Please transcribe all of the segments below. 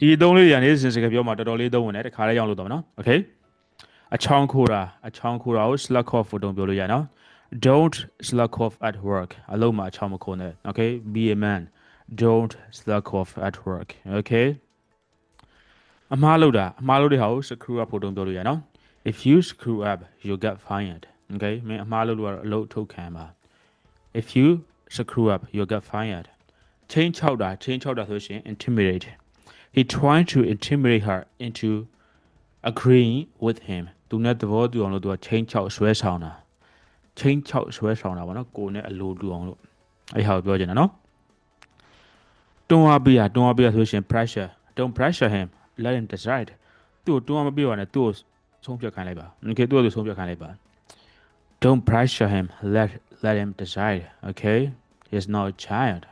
ဒီအသုံးလေးတွေကနေစင်စကပြောမှာတော်တော်လေးသုံးဝင်တယ်တခါလေးရောက်လို့တော့နော် okay အချောင်းခိုးတာကို slack off ဖို့တုံးပြောလို့ရနော် don't slack off at work အလုံးမှာအချောင်းမခိုးနဲ့ okay be a man don't slack off at work okay အမှားလို့တဲ့ဟာကို screw up ဖို့တုံးပြောလို့ရနော် if you screw up you get fired okay မင်းအမှားလို့တော့အလုပ်ထုတ်ခံပါ if you screw up you get fired ချင်းချောက်တာဆိုရှင် intimidate he tried to intimidate her into agreeing with him သူနဲ့သဘောတူအောင်လို့သူကချင်းချောက်ဆွဲဆောင်တာဗောနော်ကိုနဲ့အလိုတူအောင်လို့အဲ့ဟာကိုပြောချင်တာနော်တွန်းအားပေးဆိုရှင် pressure don't pressure him let him decide သူ့ကိုတွန်းအားမပေးပါနဲ့သူ့ကိုဆုံးဖြတ်ခိုင်းလိုက်ပါ okay သူ့ကိုဆုံးဖြတ်ခိုင်းလိုက်ပါ don't pressure him let him decide okay he's not a child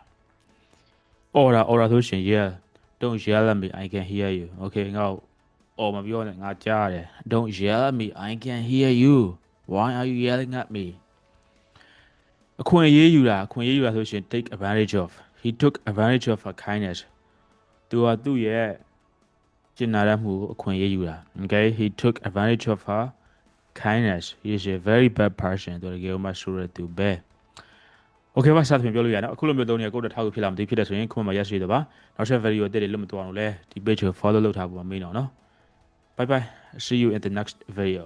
order ဆိုရှင် yeah don't yell at me I can hear you okay ငါ့ကိုမပြောနဲ့ငါကြားရတယ် don't yell at me I can hear you why are you yelling at me အခွင့်အရေးယူတာဆိုရှင် take advantage of he took advantage of her kindness သူကသူ့ရဲ့ကျင်နာတတ်မှုကိုအခွင့်အရေးယူတာ okay he took advantage of her kindness he is a very bad person သူတကယ်မှဆိုရသူပဲ okay ပါစသဖြင့်ပြောလို့ရနော်အခုလိုမျိုးသုံးနေကိုယ်တထောက်ဖြစ်လာမသိဖြစ်တဲ့ဆိုရင်ခုမှမရရှိသေးပါနောက်ထပ် video အသစ်တွေလွတ်မသွားအောင်လဲဒီ page ကို follow လုပ်ထားဖို့မမေ့တော့နော် bye bye see you in the next video